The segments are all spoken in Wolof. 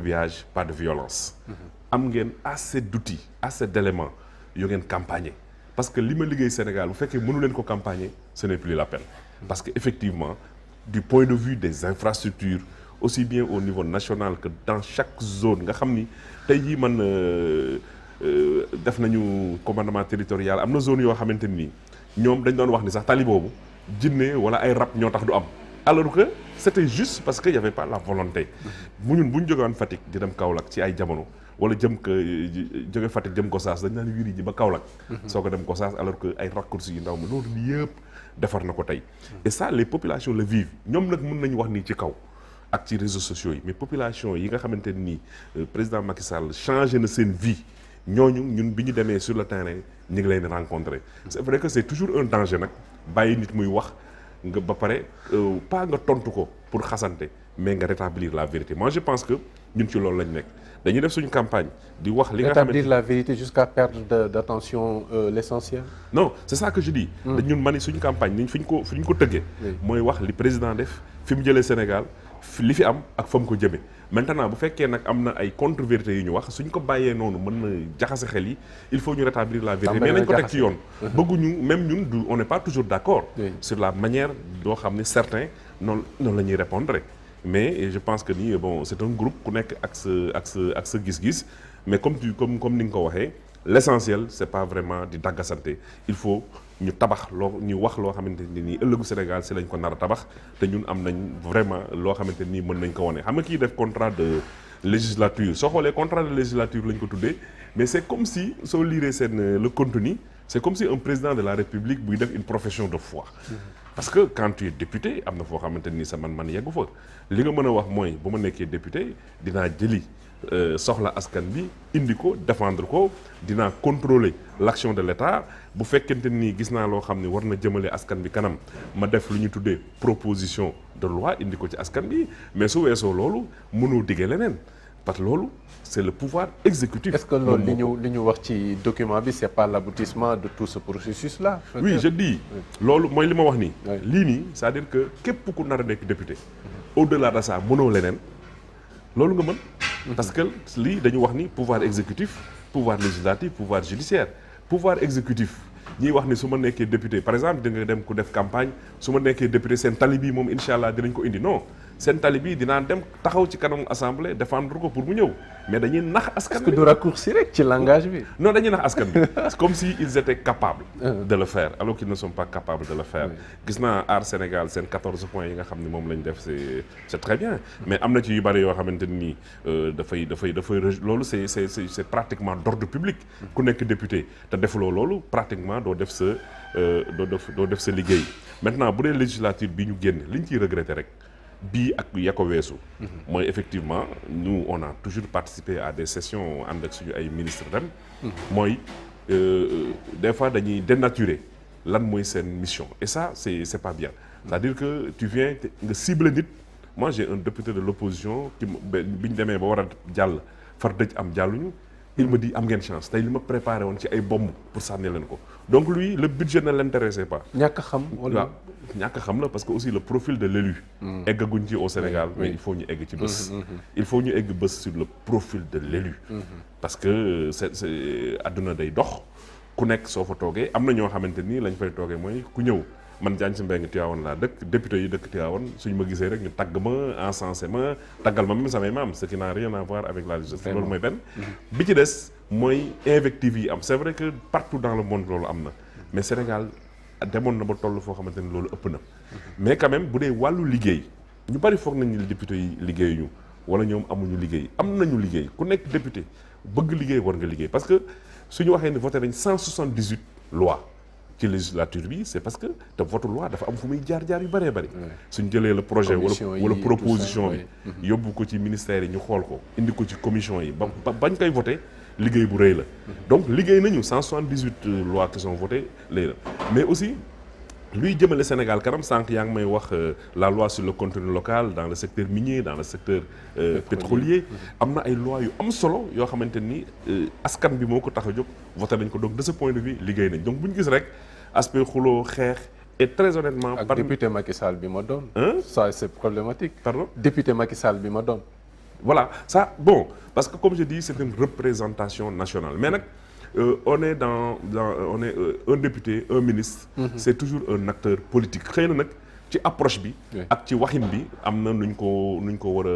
verbiage, pas de violence. am ngeen assez d'outils assez d'éléments yu ngeen campagner parce que li ma liggéey Sénégal bu fekkee mënu leen ko campagner ce n'est plus la peine. parce que effectivement du point de vue des infrastructures aussi bien au niveau national que dans chaque zone nga xam ni tey jii man def nañu commandement territorial am na zone yoo xamante ni ñoom dañ doon wax ni sax tali boobu jinne wala ay rab ñoo tax du am. alors que c'était juste parce que y avait pas la volonté bu ñu jógewoon Fatick di dem Kaolack ci ay jamono wala jóge Fatick jëm Gossas dañ naan wiri ji ba Kaolack soo ko dem Gossas alors que ay raccourcis yu ndaw ma loolu yëpp defar na ko tey et ça les populations le vivent ñoom nag mën nañu wax nii ci kaw ak ci réseaux sociaux yi mais population yi nga xamante nii président Macky Sall changé na seen vie ñooñu ñun bi ñu demee sur le terrain ñu ngi leen rencontrer c'est vrai que c'est toujours un danger nag bàyyi nit muy wax nga ba pare pas nga tontu ko pour xasante mais nga rétablir la vérité moi je pense que ñun ci loolu lañ nekk dañuy def suñu campagne di wax li nga xamante rétablir la vérité jusqu'à perdre d'attention l'essentiel. non c'est ça que je dis. ñun ma ni suñu campagne ni fi ñu ko tëggee. mooy wax li président def fi mu jëlee Sénégal li fi am ak fa mu ko jëmee maintenant bu fekkee nag am na ay contre-vérité yu ñu wax suñ ko bàyyee noonu mën na jaxase xel yi il faut ñu rétablir la vérité mais nañ ko teg ci yoon bëgguñu même ñun on n'est pas toujours d'accord sur la manière doo xam ne certains noonu la ñuy répondre mais je pense que ni bon c'est un groupe ku nekk ak sa gis-gis mais comme ni nga ko waxee l'essentiel c'est pas vraiment di daggasante il faut ñu tabax ñu wax loo xamante ne nii ëllëgu Sénégal si lañ ko nar a tabax te ñun am nañ vraiment loo xamante nii mën nañ ko wane xam nga kii def contrat de législature soo xoolee contrat de législature lañ ko tuddee mais c'est comme si soo liree le contenu c'est comme si un président de la République buy def une profession de foi parce que quand tu es député am na foo xamante nii sa man yeggu fa li nga mën a wax mooy bu ma nekkee député dinaa jëli soxla askan bi indi ko défendre ko dinaa contrôler l'action de l'État bu fekkente ni gis naa loo xam ne war na jëmale askan bi kanam ma def lu ñu tuddee proposition de loi indi ko ci askan bi mais su weesoo loolu mënoo diggee leneen parce que loolu c'est le pouvoir exécutif. Est-ce que loolu li ñu wax ci document bi c'est pas l'aboutissement de tout ce processus-là? Oui, je dis loolu mooy li ma wax nii. lii nii c'est-à-dire que képp ku nar a nekk député au-delà de ça mënoo leneen loolu nga mën. parce que lii dañu wax ni pouvoir exécutif pouvoir législatif pouvoir judiciaire pouvoir exécutif ñiy wax ni su ma nekkee député par exemple di nga dem ku def campagne su ma nekkee député seen tali bii moom incha allah dinañ ko indi non seen tali bii dinaa dem taxaw ci kanamu assemblée défendre ko pour mu ñëw mais dañuy nax askan bi. est-ce que du raccourci rek ci langage bi. non dañuy nax askan bi c'est comme si ils étaient capables de le faire alors qu'ils ne sont pas capables de le faire. gis naa Aar Sénégal seen 14 points yi nga xam ne moom lañ def c'est très bien mais am na ci yu bari yoo xamante ni dafay loolu c'est pratiquement d'ordre public. ku nekk député te defuloo loolu pratiquement doo def sa liggéey maintenant bu dee législature bi ñu génn liñ ciy regretter rek. bii ak ya ko weesu mooy effectivement nous on a toujours participé à des sessions ànd ak suñu ay ministres dem mooy des fois dañuy dénaturer lan mooy seen mission et ça c'est pas bien c'est-à-dire que tu viens nga cibler nit moi j'ai un député de l'opposition bi ñu demee ba war a jàll far dëj am jàlluñu il me dit am ngeen chance tey li ma préparé woon ci ay bomb pour sànni leen ko donc lui le budget ne l'intéressait pas. ñàkk a xam wala ñàkk a xam la parce que aussi le profil de l'élu eggaguñ ci au Sénégal mais il faut ñu egg ci bés. il faut ñu egg bés sur le profil de l'élu parce que c'est adduna day dox ku nekk soo fa toogee am na ñoo xamante ni lañ fay toogee mooy ku ñëw man Diagne Sy Mbengue Tivaouane laa dëkk député yi dëkk Tivaouane suñ ma gisee rek ñu tagg ma encensé ma taggal ma même samay maam ce qui n'a rien à voir avec la justice loolu mooy benn bi ci des mooy invective yi am c'est vrai que partout dans le monde loolu am na mais Sénégal demoon na ba toll foo xamante ni loolu ëpp na mais quand même bu dee wàllu liggéey ñu bari foog nañu député yi liggéeyuñu wala ñoom amuñu liggéey am nañu liggéey ku nekk député bëgg liggéey war nga liggéey parce que suñu waxee ni voté nañ 178 lois ci législature bi c'est parce que te vote loi dafa am fu muy jaar yu bëree bëri suñ jëlee le projet wala proposition bi yóbbu ko ci ministère yi ñu xool ko indi ko ci commission yi ba bañ koy voté liggéey bu rëy la donc liggéey nañu 178 lois qui sont votées léegi la mais aussi luy jëmale Sénégal kanam sànq yaa ngi may wax la loi sur le contenu local dans le secteur minier dans le secteur pétrolier am na ay lois yu am solo yoo xamante ni askan bi moo ko tax a jóg voté nañ ko donc de ce point de vue liggéey nañ donc bu ñu gis rek aspect xuloo xeex et très honnêtement ak député Macky Sall bi ma doon ça c'est problématique pardon député Macky Sall bi ma doon voilà ça bon parce que comme je dis c'est une représentation nationale mais nag on est on est un député un ministre. C'est toujours un acteur politique xëy na nag ci approche bi. ak ci waxin bi am na nuñ ko war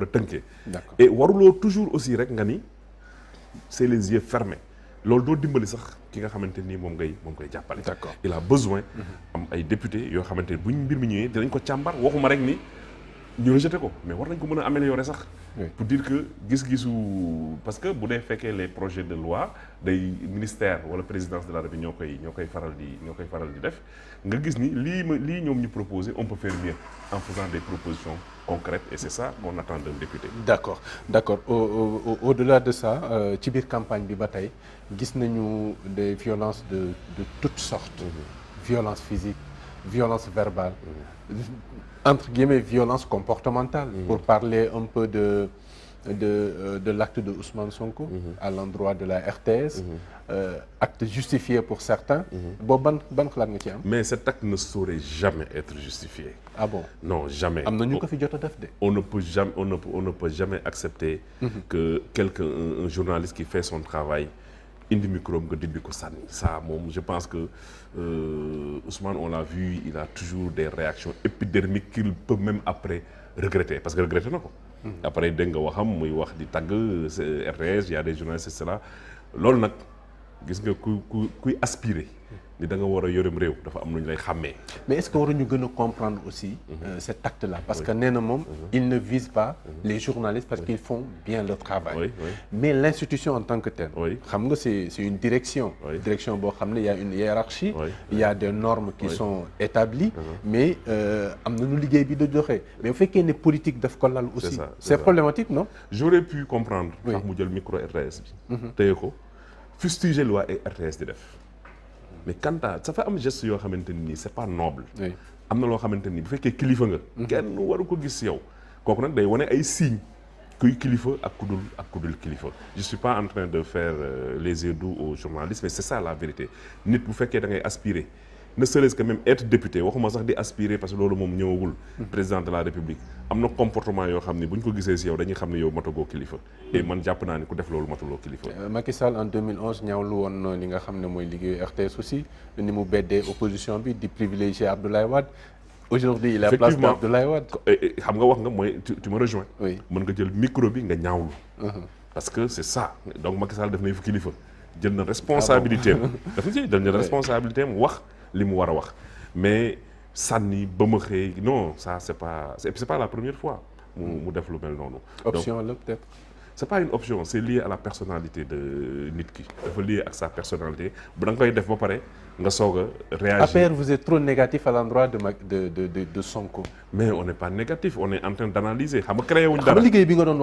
a tënkee. D'accord. et waruloo toujours aussi rek nga ni c'est les yeux fermés loolu doo dimbali sax ki nga xamante ni moom ngay jàppale. D'accord. il a besoin am ay députés yoo xamante ni buñ mbir mi ñëwee dinañ ko càmbar waxuma rek ni ñu rejeté ko mais war nañ ko mën a améliorer sax. pour dire que gis-gisu parce que bu dee fekkee les projets de loi day ministère wala présidence de la République ñoo koy faral di def nga gis ni lii ñoom ñu proposer on peut faire mieux en faisant des propositions concrètes et c'est ça qu'on attend d'un député. D'accord. Au-delà de ça ci biir campagne bi ba tey gis nañu des violences de toutes sortes. Violence physique, violence verbale. Entre guillemets violence comportementale. Pour parler un peu de l'acte de Ousmane Sonko. À l'endroit de la RTS. Acte justifié pour certains. boobu ban xalaat nga ci am. mais cet acte ne saurait jamais être justifié. Ah bon? Non, jamais. am na ñu ko fi jot a def de. On ne peut jamais accepter que un journaliste qui fait son travail indi micro nga dibbi ko sànni ça moom je pense que Ousmane on l'a vu il a toujours des réactions épidermiques qu'il peut même après regretter parce que regretter na ko. après dégg nga waxam muy wax di tagg RTS y a des journalistes et cetera loolu nag gis nga kuy aspirer ni da nga war a yorem réew dafa am lu ñu lay xàmmee. mais est-ce que waruñu gën a comprendre aussi cet acte-là parce que nee na moom il ne vise pas les journalistes parce qu'ils font bien leur travail. Mais l'institution en tant que telle. xam nga c'est une direction. Direction boo xam ne il y a une hiérarchie. Il y a des normes qui sont établies. Mais am na nu liggéey bi da joxe mais bu fekkee ne politique daf ko lal aussi. C'est problématique non. J'aurais pu comprendre. ndax mu jël micro RTS bi. téye ko fustiger loi et RTS di def. mais quant à ça fa am geste yoo xamante ni c'est pas noble. am na loo xamante ni bu fekkee kilifa nga. kenn waru ko gis yow. kooku nag day wane ay signes kuy kilifa ak ku dul kilifa. je suis pas en train de faire les yeux doux aux journalistes mais c'est ça la vérité nit bu fekkee da ngay aspirer ne serait-ce que même être député waxuma sax di aspirer parce que loolu moom ñëwagul. président de la République am na comportement yoo xam ni bu ñu ko gisee ci yow dañuy xam ne yow matagoo kilifa. et man jàpp naa ni ku def loolu matuloo kilifa. Macky Sall en 2011 ñaawlu woon li nga xam ne mooy liggéeyu RTS aussi ni mu beddee opposition bi di privilégier Abdoulaye Wade. Aujourd'hui il est à la place d'Abdoulaye Wade. xam nga wax nga mooy tu me rejoins. oui mën nga jël micro bi nga ñaawlu. parce que c'est ça donc Macky Sall def na yëfu kilifa jël na responsabilité am. daf na jël na responsabilité am wax li mu war a wax mais sànni ba ma xëy non ça c'est pas la première fois mu def lu mel noonu. option la peut-être. c'est pas une option c'est lié à la personnalité de nit ki dafa lié ak sa personnalité bu da nga koy def ba pare nga soog a réagir. Après vous êtes trop négatif à l'endroit de Sonko. mais on n'est pas négatif on est en train d'analyser xam nga créé wuñ dara. xam nga liggéey bi nga doon